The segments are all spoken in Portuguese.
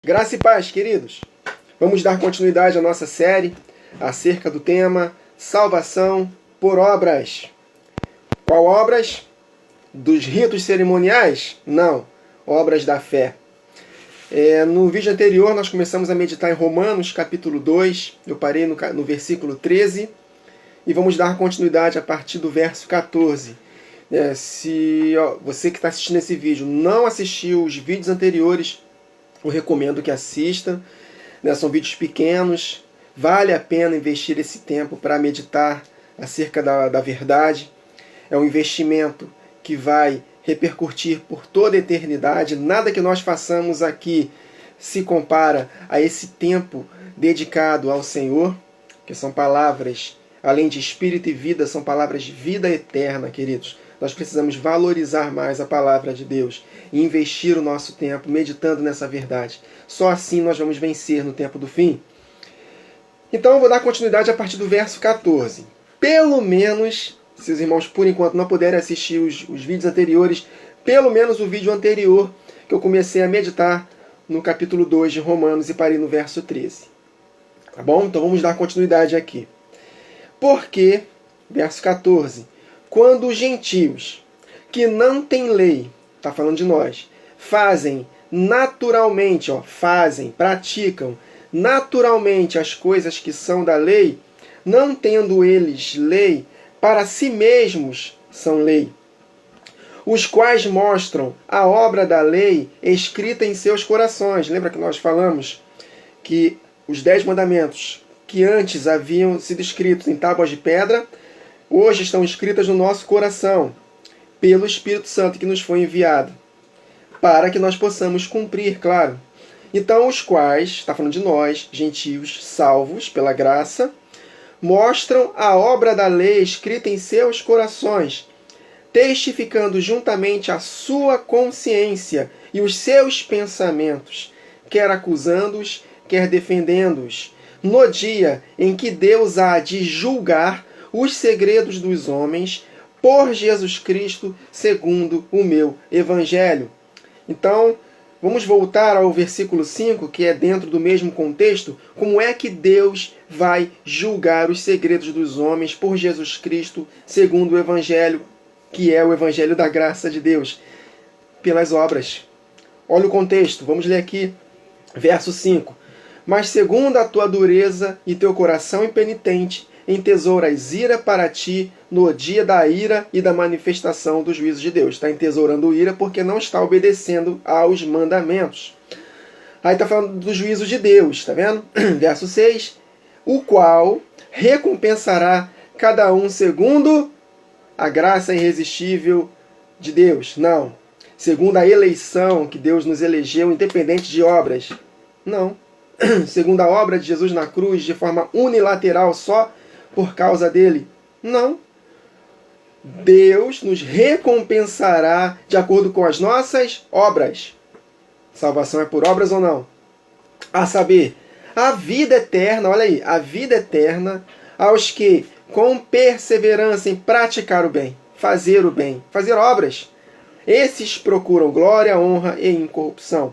Graça e paz, queridos. Vamos dar continuidade à nossa série acerca do tema salvação por obras. Qual obras? Dos ritos cerimoniais? Não, obras da fé. No vídeo anterior nós começamos a meditar em Romanos capítulo 2, eu parei no versículo 13 e vamos dar continuidade a partir do verso 14. Se você que está assistindo esse vídeo não assistiu os vídeos anteriores, eu recomendo que assista. São vídeos pequenos, vale a pena investir esse tempo para meditar acerca da verdade. É um investimento que vai repercutir por toda a eternidade. Nada que nós façamos aqui se compara a esse tempo dedicado ao Senhor, que são palavras, além de espírito e vida, são palavras de vida eterna, queridos. Nós precisamos valorizar mais a palavra de Deus e investir o nosso tempo meditando nessa verdade. Só assim nós vamos vencer no tempo do fim. Então eu vou dar continuidade a partir do verso 14. Pelo menos, se os irmãos por enquanto não puderem assistir os vídeos anteriores, pelo menos o vídeo anterior que eu comecei a meditar no capítulo 2 de Romanos e parei no verso 13. Tá bom? Então vamos dar continuidade aqui. Porque, verso 14, quando os gentios que não têm lei, está falando de nós, fazem naturalmente, praticam naturalmente as coisas que são da lei, não tendo eles lei, para si mesmos são lei, os quais mostram a obra da lei escrita em seus corações. Lembra que nós falamos que os 10 mandamentos que antes haviam sido escritos em tábuas de pedra, hoje estão escritas no nosso coração, pelo Espírito Santo que nos foi enviado, para que nós possamos cumprir, claro. Então, os quais, está falando de nós, gentios, salvos pela graça, mostram a obra da lei escrita em seus corações, testificando juntamente a sua consciência e os seus pensamentos, quer acusando-os, quer defendendo-os, no dia em que Deus há de julgar os segredos dos homens por Jesus Cristo, segundo o meu Evangelho. Então, vamos voltar ao versículo 5, que é dentro do mesmo contexto. Como é que Deus vai julgar os segredos dos homens por Jesus Cristo, segundo o Evangelho, que é o Evangelho da graça de Deus? Pelas obras. Olha o contexto, vamos ler aqui, verso 5. Mas segundo a tua dureza e teu coração impenitente, entesouras ira para ti no dia da ira e da manifestação do juízo de Deus. Está entesourando ira porque não está obedecendo aos mandamentos. Aí está falando do juízo de Deus, está vendo? Verso 6. O qual recompensará cada um segundo a graça irresistível de Deus. Não. Segundo a eleição que Deus nos elegeu, independente de obras. Não. Segundo a obra de Jesus na cruz, de forma unilateral, só por causa dele. Não. Deus nos recompensará de acordo com as nossas obras. Salvação é por obras ou não? A saber, a vida eterna, olha aí, a vida eterna aos que, com perseverança em praticar o bem, fazer obras, esses procuram glória, honra e incorrupção.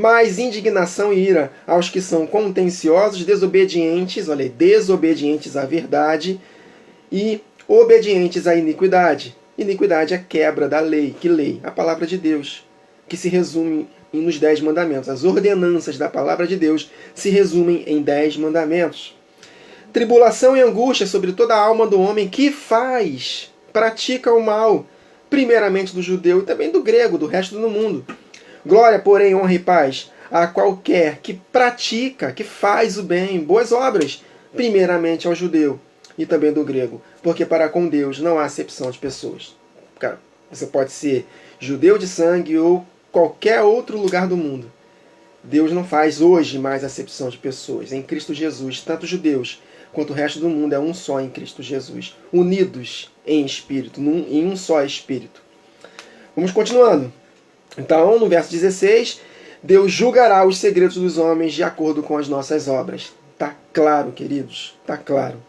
Mas indignação e ira aos que são contenciosos, desobedientes, olha aí, desobedientes à verdade e obedientes à iniquidade. Iniquidade é a quebra da lei. Que lei? A palavra de Deus, que se resume nos 10 mandamentos. As ordenanças da palavra de Deus se resumem em 10 mandamentos. Tribulação e angústia sobre toda a alma do homem que pratica o mal, primeiramente do judeu e também do grego, do resto do mundo. Glória, porém, honra e paz a qualquer que pratica, que faz o bem, boas obras, primeiramente ao judeu e também do grego, porque para com Deus não há acepção de pessoas. Cara, você pode ser judeu de sangue ou qualquer outro lugar do mundo. Deus não faz hoje mais acepção de pessoas. Em Cristo Jesus, tanto judeus quanto o resto do mundo é um só em Cristo Jesus, unidos em espírito, em um só espírito. Vamos continuando. Então, no verso 16, Deus julgará os segredos dos homens de acordo com as nossas obras. Está claro, queridos, está claro.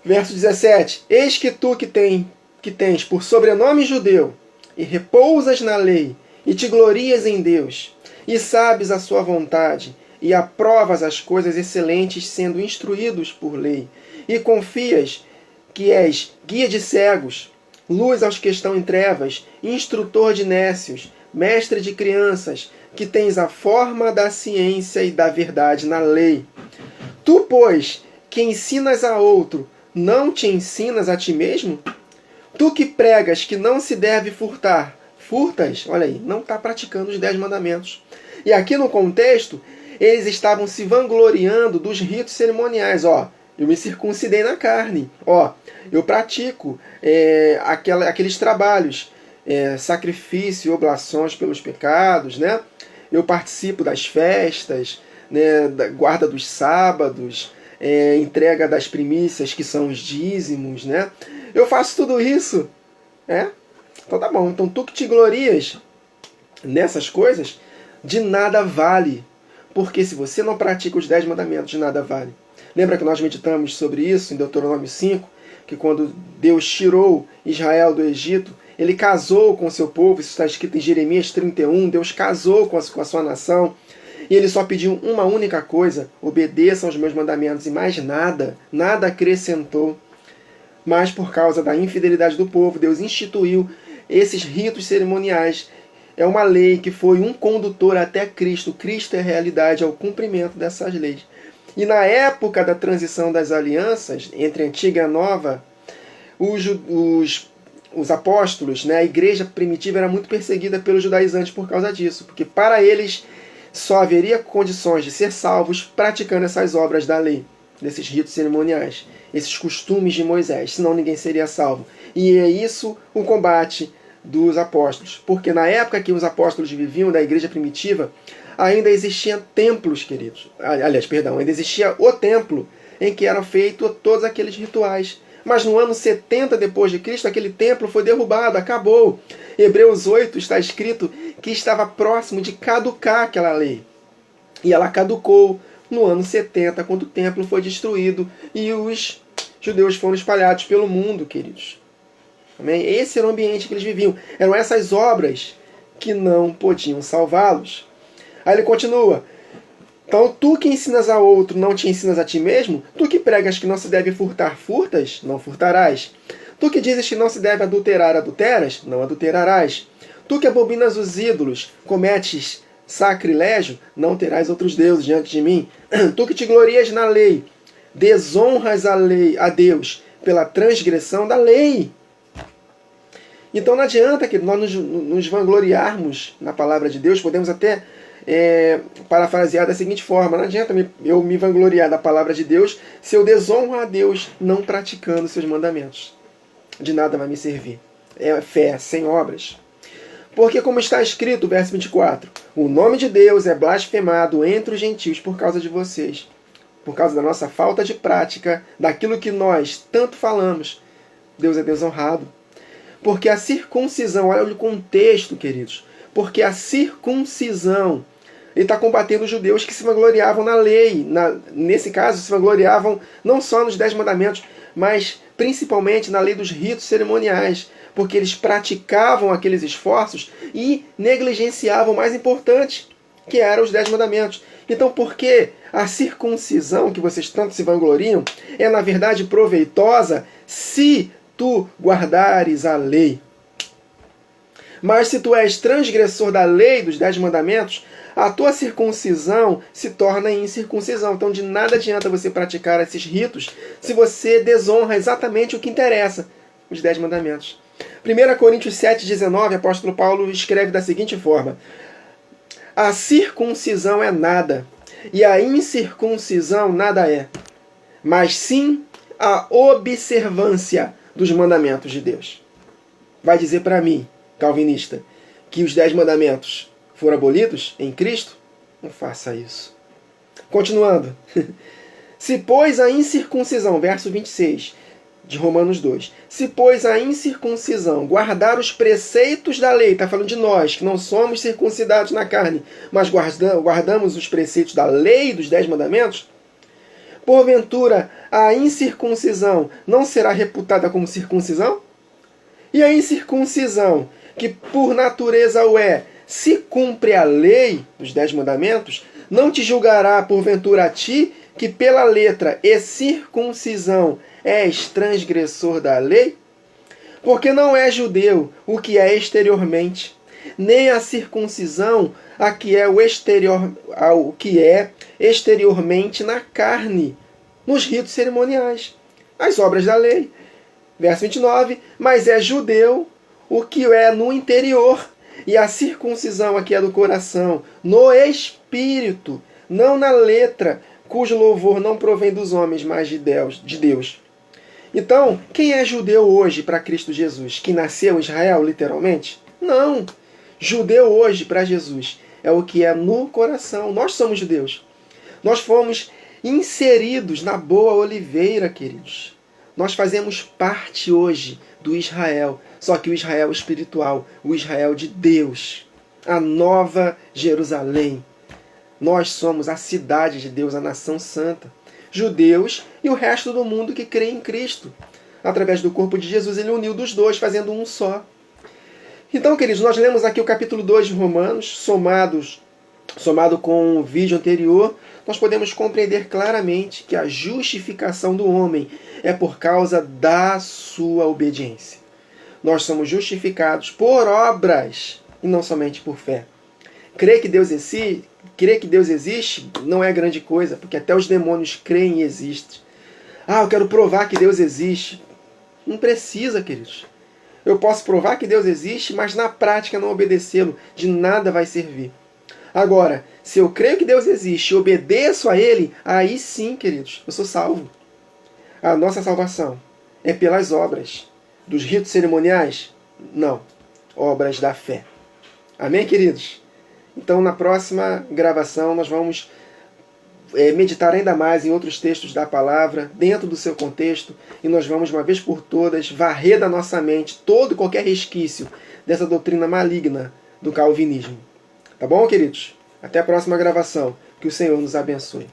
Verso 17, eis que tu que tens por sobrenome judeu, e repousas na lei, e te glorias em Deus, e sabes a sua vontade, e aprovas as coisas excelentes, sendo instruídos por lei, e confias que és guia de cegos, luz aos que estão em trevas, instrutor de nécios, mestre de crianças, que tens a forma da ciência e da verdade na lei. Tu, pois, que ensinas a outro, não te ensinas a ti mesmo? Tu que pregas que não se deve furtar, furtas? Olha aí, não está praticando os 10 mandamentos. E aqui no contexto, eles estavam se vangloriando dos ritos cerimoniais. Ó, eu me circuncidei na carne. Ó, eu pratico aqueles trabalhos, sacrifício e oblações pelos pecados, né? Eu participo das festas, né, da guarda dos sábados, entrega das primícias, que são os dízimos, né? Eu faço tudo isso. Então tá bom. Então tu que te glorias nessas coisas, de nada vale. Porque se você não pratica os 10 mandamentos, de nada vale. Lembra que nós meditamos sobre isso em Deuteronômio 5? Que quando Deus tirou Israel do Egito, ele casou com o seu povo. Isso está escrito em Jeremias 31. Deus casou com a sua nação. E ele só pediu uma única coisa: obedeçam aos meus mandamentos. E mais nada, nada acrescentou. Mas por causa da infidelidade do povo, Deus instituiu esses ritos cerimoniais. É uma lei que foi um condutor até Cristo. Cristo é a realidade, é o cumprimento dessas leis. E na época da transição das alianças, entre a antiga e a nova, os apóstolos, né, a igreja primitiva era muito perseguida pelos judaizantes por causa disso. Porque para eles só haveria condições de ser salvos praticando essas obras da lei, desses ritos cerimoniais, esses costumes de Moisés, senão ninguém seria salvo. E é isso o combate dos apóstolos. Porque na época que os apóstolos viviam, da igreja primitiva, ainda existiam templos, queridos. Aliás, perdão, ainda existia o templo em que eram feitos todos aqueles rituais. Mas no ano 70 depois de Cristo, aquele templo foi derrubado, acabou. Hebreus 8 está escrito que estava próximo de caducar aquela lei. E ela caducou no ano 70, quando o templo foi destruído e os judeus foram espalhados pelo mundo, queridos. Amém? Esse era o ambiente que eles viviam. Eram essas obras que não podiam salvá-los. Aí ele continua. Então, tu que ensinas a outro, não te ensinas a ti mesmo? Tu que pregas que não se deve furtar, furtas? Não furtarás. Tu que dizes que não se deve adulterar, adulteras? Não adulterarás. Tu que abominas os ídolos, cometes sacrilégio? Não terás outros deuses diante de mim. Tu que te glorias na lei, desonras a lei, a Deus, pela transgressão da lei. Então não adianta que nós nos vangloriarmos na palavra de Deus. Podemos até parafrasear da seguinte forma: não adianta eu me vangloriar da palavra de Deus se eu desonro a Deus não praticando seus mandamentos. De nada vai me servir. É fé sem obras. Porque como está escrito, verso 24, o nome de Deus é blasfemado entre os gentios por causa de vocês, por causa da nossa falta de prática, daquilo que nós tanto falamos. Deus é desonrado. Porque a circuncisão, olha o contexto, queridos, porque a circuncisão, ele está combatendo os judeus que se vangloriavam na lei. Nesse caso, se vangloriavam não só nos 10 mandamentos, mas principalmente na lei dos ritos cerimoniais, porque eles praticavam aqueles esforços e negligenciavam o mais importante, que eram os 10 mandamentos. Então, por que a circuncisão, que vocês tanto se vangloriam, é na verdade proveitosa se tu guardares a lei? Mas se tu és transgressor da lei dos 10 mandamentos, a tua circuncisão se torna incircuncisão. Então de nada adianta você praticar esses ritos se você desonra exatamente o que interessa, os 10 mandamentos. 1 Coríntios 7,19, apóstolo Paulo escreve da seguinte forma: a circuncisão é nada, e a incircuncisão nada é, mas sim a observância dos mandamentos de Deus. Vai dizer para mim, calvinista, que os 10 mandamentos foram abolidos em Cristo? Não faça isso. Continuando. Se, pois, a incircuncisão, verso 26 de Romanos 2, se, pois, a incircuncisão guardar os preceitos da lei, está falando de nós, que não somos circuncidados na carne, mas guardamos os preceitos da lei dos 10 mandamentos, porventura a incircuncisão não será reputada como circuncisão? E a incircuncisão, que por natureza o é, se cumpre a lei dos 10 mandamentos, não te julgará porventura a ti, que pela letra e circuncisão és transgressor da lei? Porque não é judeu o que é exteriormente, nem a circuncisão a que é o exterior, ao que é exteriormente na carne, nos ritos cerimoniais, as obras da lei. Verso 29, mas é judeu o que é no interior, e a circuncisão aqui é do coração, no espírito, não na letra, cujo louvor não provém dos homens, mas de Deus. Então, quem é judeu hoje para Cristo Jesus? Que nasceu em Israel, literalmente? Não. Judeu hoje para Jesus é o que é no coração. Nós somos judeus. Nós fomos inseridos na boa oliveira, queridos. Nós fazemos parte hoje do Israel, só que o Israel espiritual, o Israel de Deus, a nova Jerusalém. Nós somos a cidade de Deus, a nação santa. Judeus e o resto do mundo que crê em Cristo. Através do corpo de Jesus, ele uniu dos dois, fazendo um só. Então, queridos, nós lemos aqui o capítulo 2 de Romanos, somado com o vídeo anterior, nós podemos compreender claramente que a justificação do homem é por causa da sua obediência. Nós somos justificados por obras e não somente por fé. Crer que Deus existe não é grande coisa, porque até os demônios creem e existem. Eu quero provar que Deus existe. Não precisa, queridos. Eu posso provar que Deus existe, mas na prática não obedecê-lo. De nada vai servir. Agora, se eu creio que Deus existe e obedeço a Ele, aí sim, queridos, eu sou salvo. A nossa salvação é pelas obras. Dos ritos cerimoniais? Não. Obras da fé. Amém, queridos? Então, na próxima gravação, nós vamos meditar ainda mais em outros textos da palavra, dentro do seu contexto, e nós vamos, uma vez por todas, varrer da nossa mente todo e qualquer resquício dessa doutrina maligna do calvinismo. Tá bom, queridos? Até a próxima gravação. Que o Senhor nos abençoe.